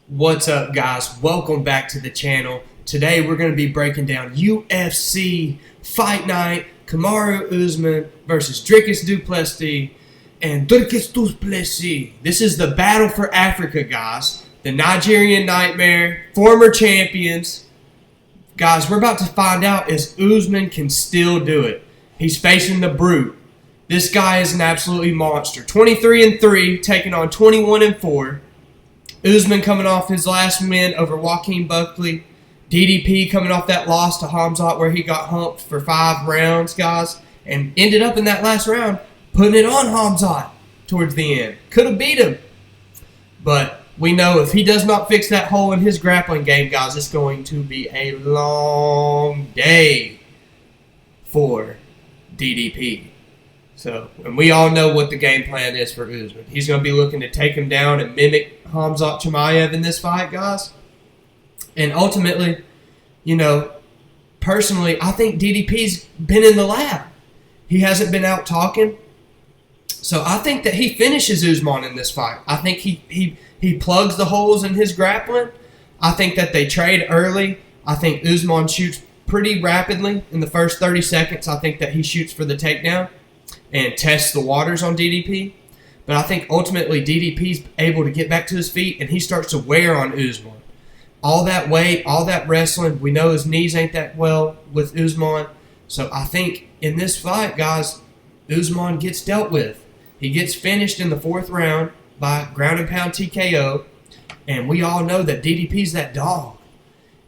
What's up, guys? Welcome back to the channel. Today we're going to be breaking down UFC Fight Night, Kamaru Usman versus Dricus Du Plessis and Dricus Du Plessis. This is the battle for Africa, guys. The Nigerian Nightmare, former champions. Guys, we're about to find out if Usman can still do it. He's facing the Brute. This guy is an absolutely monster. 23-3, taking on 21-4. Usman coming off his last win over Joaquin Buckley. DDP coming off that loss to Hamzat where he got humped for 5 rounds, guys. And ended up in that last round putting it on Hamzat towards the end. Could have beat him. But we know if he does not fix that hole in his grappling game, guys, it's going to be a long day for DDP. So, and we all know what the game plan is for Usman. He's going to be looking to take him down and mimic Hamzat Chimaev in this fight, guys. And ultimately, personally, I think DDP's been in the lab. He hasn't been out talking. So I think that he finishes Usman in this fight. I think he plugs the holes in his grappling. I think that they trade early. I think Usman shoots pretty rapidly in the first 30 seconds. I think that he shoots for the takedown and tests the waters on DDP. But I think ultimately DDP's able to get back to his feet and he starts to wear on Usman. All that weight, all that wrestling, we know his knees ain't that well with Usman. So I think in this fight, guys, Usman gets dealt with. He gets finished in the 4th round by ground and pound TKO. And we all know that DDP's that dog.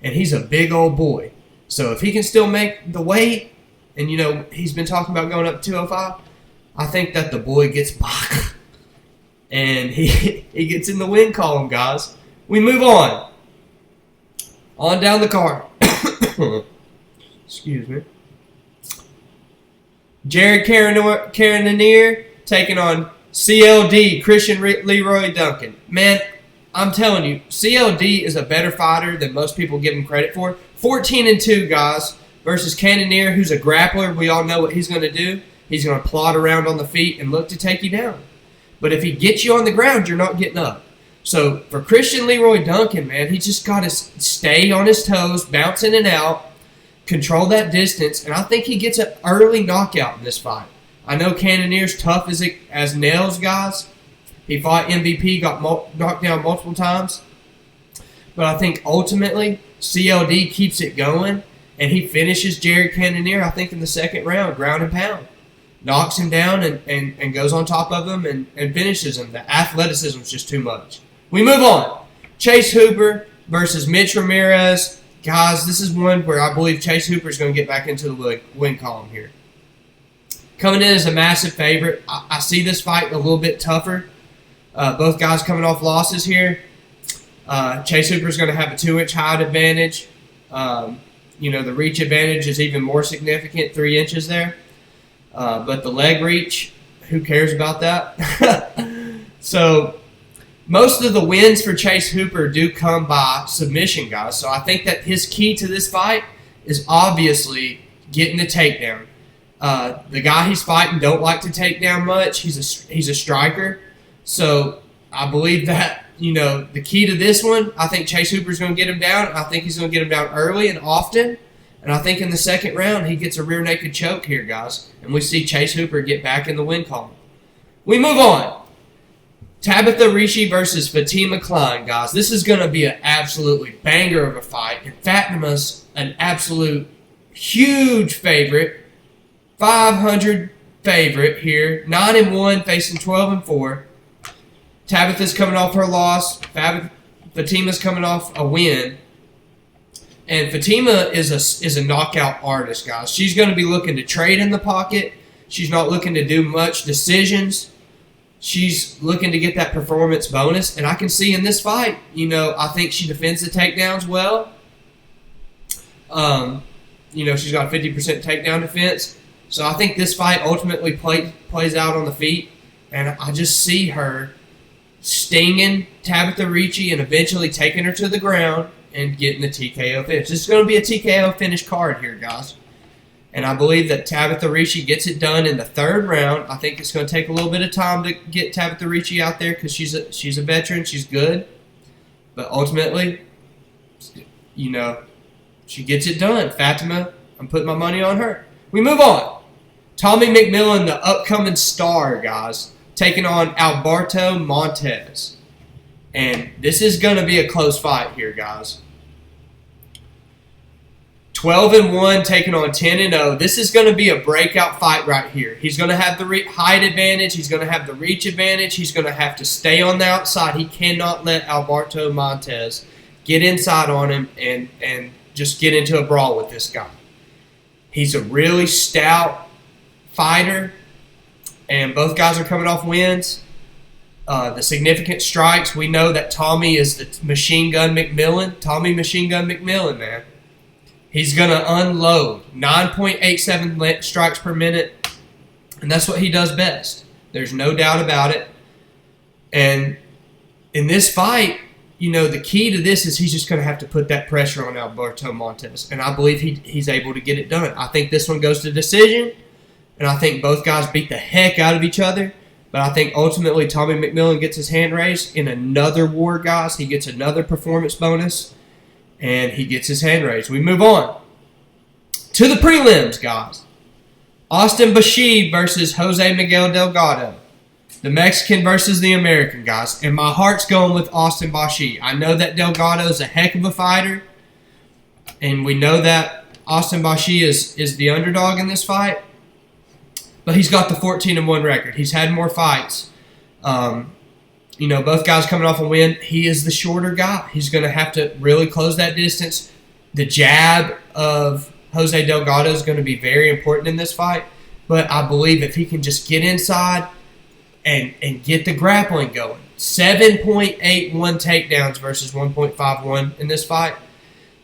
And he's a big old boy. So if he can still make the weight, and he's been talking about going up to 205, I think that the boy gets back. And he gets in the win column, guys. We move on. On down the card. Excuse me. Jared Cannonier taking on CLD, Christian Leroy Duncan. Man, I'm telling you, CLD is a better fighter than most people give him credit for. 14-2, guys, versus Cannonier, who's a grappler. We all know what he's going to do. He's going to plod around on the feet and look to take you down. But if he gets you on the ground, you're not getting up. So for Christian Leroy Duncan, man, he just got to stay on his toes, bounce in and out, control that distance, and I think he gets an early knockout in this fight. I know Cannonier's tough as nails, guys. He fought MVP, got knocked down multiple times. But I think ultimately CLD keeps it going, and he finishes Jared Cannonier, I think, in the 2nd round, ground and pound. Knocks him down and goes on top of him and finishes him. The athleticism is just too much. We move on. Chase Hooper versus Mitch Ramirez. Guys, this is one where I believe Chase Hooper is going to get back into the win column here. Coming in as a massive favorite. I see this fight a little bit tougher. Both guys coming off losses here. Chase Hooper is going to have a 2-inch height advantage. The reach advantage is even more significant, 3 inches there. But the leg reach, who cares about that? So most of the wins for Chase Hooper do come by submission, guys. So I think that his key to this fight is obviously getting the takedown. The guy he's fighting don't like to take down much. He's a striker. So I believe that, the key to this one, I think Chase Hooper's going to get him down. I think he's going to get him down early and often. And I think in the 2nd round, he gets a rear naked choke here, guys. And we see Chase Hooper get back in the win column. We move on. Tabitha Ricci versus Fatima Klein, guys. This is going to be an absolutely banger of a fight. And Fatima's an absolute huge favorite. 500 favorite here. 9-1 facing 12-4. Tabitha's coming off her loss. Fatima's coming off a win. And Fatima is a knockout artist, guys. She's going to be looking to trade in the pocket. She's not looking to do much decisions. She's looking to get that performance bonus. And I can see in this fight, I think she defends the takedowns well. She's got a 50% takedown defense. So I think this fight ultimately plays out on the feet. And I just see her stinging Tabitha Ricci and eventually taking her to the ground and getting the TKO finish. This is going to be a TKO finish card here, guys. And I believe that Tabitha Ricci gets it done in the 3rd round. I think it's going to take a little bit of time to get Tabitha Ricci out there because she's a veteran. She's good. But ultimately, she gets it done. Fatima, I'm putting my money on her. We move on. Tommy McMillan, the upcoming star, guys, taking on Alberto Montes. And this is going to be a close fight here, guys. 12-1 taking on 10-0. This is going to be a breakout fight right here. He's going to have the height advantage. He's going to have the reach advantage. He's going to have to stay on the outside. He cannot let Alberto Montes get inside on him and just get into a brawl with this guy. He's a really stout fighter, and both guys are coming off wins. The significant strikes, we know that Tommy is the Machine Gun McMillan. Tommy Machine Gun McMillan, man. He's going to unload 9.87 strikes per minute, and that's what he does best. There's no doubt about it. And in this fight, the key to this is he's just going to have to put that pressure on Alberto Montes, and I believe he's able to get it done. I think this one goes to decision, and I think both guys beat the heck out of each other, but I think ultimately Tommy McMillan gets his hand raised in another war, guys. He gets another performance bonus, and he gets his hand raised. We move on to the prelims, guys. Austin Bashi versus Jose Miguel Delgado. The Mexican versus the American, guys. And my heart's going with Austin Bashi. I know that Delgado's a heck of a fighter, and we know that Austin Bashi is the underdog in this fight. But he's got the 14-1 record. He's had more fights. Both guys coming off a win. He is the shorter guy. He's going to have to really close that distance. The jab of Jose Delgado is going to be very important in this fight. But I believe if he can just get inside and get the grappling going. 7.81 takedowns versus 1.51 in this fight.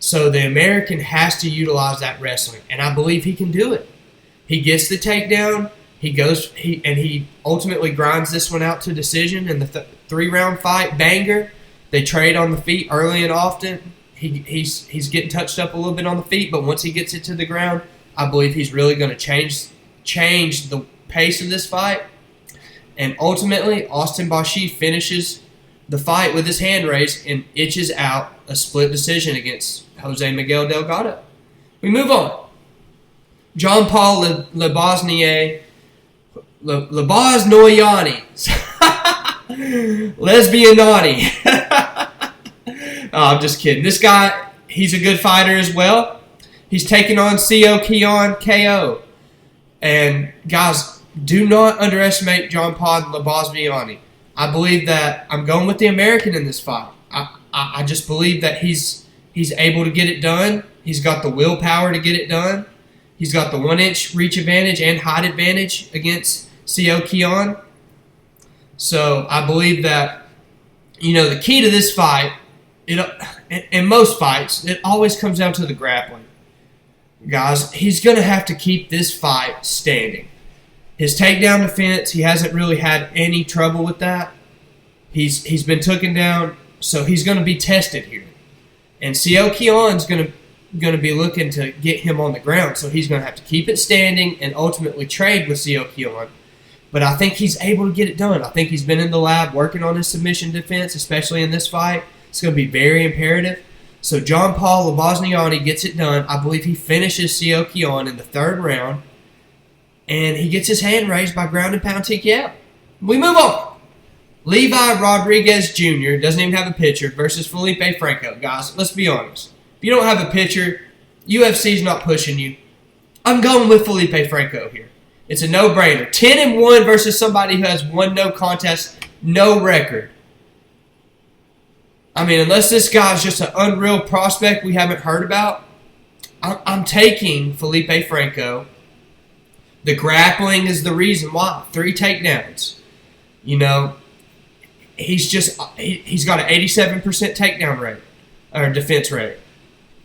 So the American has to utilize that wrestling. And I believe he can do it. He gets the takedown. He ultimately grinds this one out to decision in the three-round fight. Banger. They trade on the feet early and often. He's getting touched up a little bit on the feet, but once he gets it to the ground, I believe he's really going to change the pace of this fight. And ultimately, Austin Bashi finishes the fight with his hand raised and itches out a split decision against Jose Miguel Delgado. We move on. John Paul Lebosani. Lesbianati. I'm just kidding. This guy, he's a good fighter as well. He's taking on Keon KO. And guys, do not underestimate John Paul Lebosani. I believe that I'm going with the American in this fight. I just believe that he's able to get it done. He's got the willpower to get it done. He's got the 1-inch reach advantage and height advantage against Keon. So I believe that, the key to this fight, in most fights, it always comes down to the grappling. Guys, he's going to have to keep this fight standing. His takedown defense, he hasn't really had any trouble with that. He's been taken down, so he's going to be tested here. And Keon's going to be looking to get him on the ground, so he's going to have to keep it standing and ultimately trade with Keon. But I think he's able to get it done. I think he's been in the lab working on his submission defense, especially in this fight. It's going to be very imperative. So John Paul Lebosani gets it done. I believe he finishes Keon in the third round. And he gets his hand raised by ground and pound TKO. We move on. Levi Rodriguez Jr. doesn't even have a picture versus Felipe Franco. Guys, let's be honest. If you don't have a picture, UFC's not pushing you. I'm going with Felipe Franco here. It's a no-brainer. 10-1 versus somebody who has one no contest, no record. I mean, unless this guy's just an unreal prospect we haven't heard about, I'm taking Felipe Franco. The grappling is the reason why. 3 takedowns. He's got an 87% takedown rate or defense rate.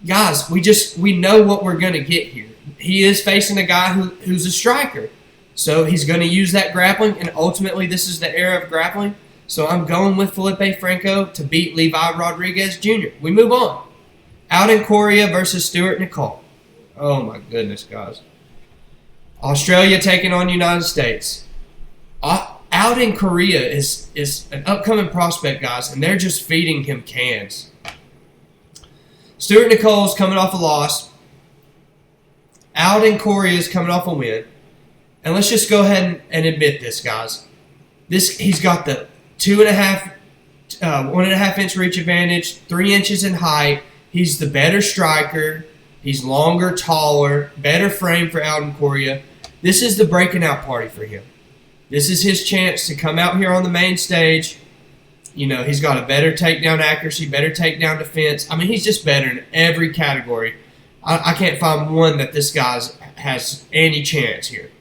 Guys, we know what we're going to get here. He is facing a guy who's a striker. So he's going to use that grappling, and ultimately this is the era of grappling. So I'm going with Felipe Franco to beat Levi Rodriguez Jr. We move on. Aldin Coria versus Stewart Nicoll. Oh my goodness, guys. Australia taking on United States. Aldin Aldin Coria is an upcoming prospect, guys, and they're just feeding him cans. Stewart Nicoll's coming off a loss. Aldin Coria is coming off a win. And let's just go ahead and admit this, guys. He's got the 1.5 inch reach advantage, 3 inches in height. He's the better striker. He's longer, taller, better frame for Aldin Coria. This is the breaking out party for him. This is his chance to come out here on the main stage. You know, he's got a better takedown accuracy, better takedown defense. I mean, he's just better in every category. I can't find one that this guy has any chance here.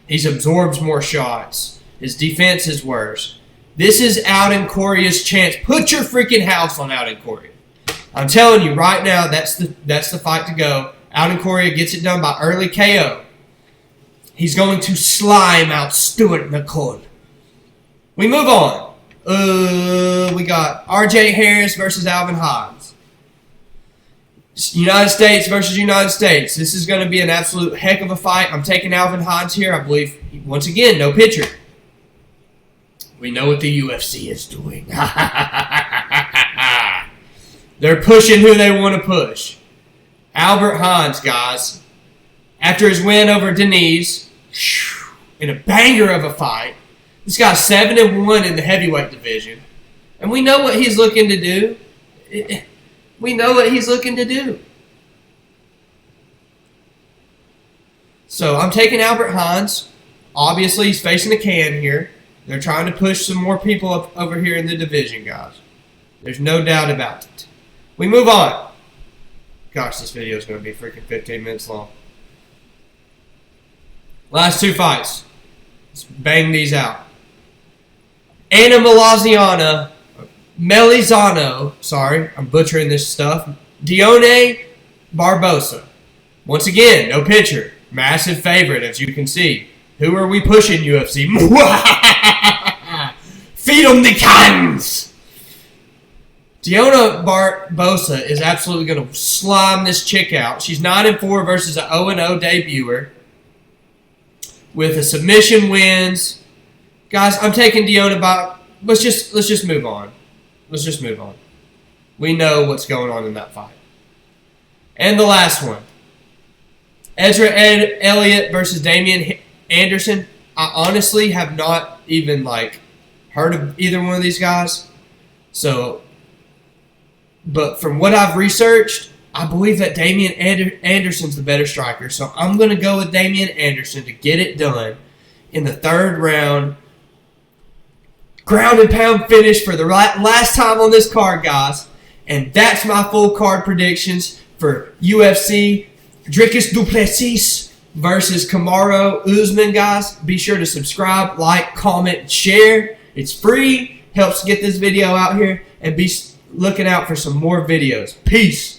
He absorbs more shots. His defense is worse. This is Aldin Coria's chance. Put your freaking house on Aldin Coria. I'm telling you right now, that's the fight to go. Aldin Coria gets it done by early KO. He's going to slime out Stewart Nicoll. We move on. We got RJ Harris versus Alvin Hodz. United States versus United States. This is going to be an absolute heck of a fight. I'm taking Alvin Hodz here. I believe, once again, no pitcher. We know what the UFC is doing. They're pushing who they want to push. Albert Hodz, guys. After his win over Denise, in a banger of a fight, this guy's 7-1 in the heavyweight division. And we know what he's looking to do. We know what he's looking to do. So I'm taking Albert Hodz. Obviously, he's facing a can here. They're trying to push some more people up over here in the division, guys. There's no doubt about it. We move on. Gosh, this video is going to be freaking 15 minutes long. Last two fights. Let's bang these out. Anna Melisano, sorry, I'm butchering this stuff. Dione Barbosa. Once again, no pitcher. Massive favorite, as you can see. Who are we pushing, UFC? Feed them the cans! Dione Barbosa is absolutely going to slime this chick out. She's 9-4 versus an 0-0 debuter with a submission wins. Guys, I'm taking Dione by. Let's just move on. Let's just move on. We know what's going on in that fight. And the last one. Ezra Elliott versus Damian Anderson. I honestly have not even heard of either one of these guys. So, but from what I've researched, I believe that Damian Anderson's the better striker. So I'm going to go with Damian Anderson to get it done in the third round. Ground and pound finish for the last time on this card, guys. And that's my full card predictions for UFC Dricus Du Plessis versus Kamaru Usman, guys. Be sure to subscribe, like, comment, share. It's free. Helps get this video out here. And be looking out for some more videos. Peace.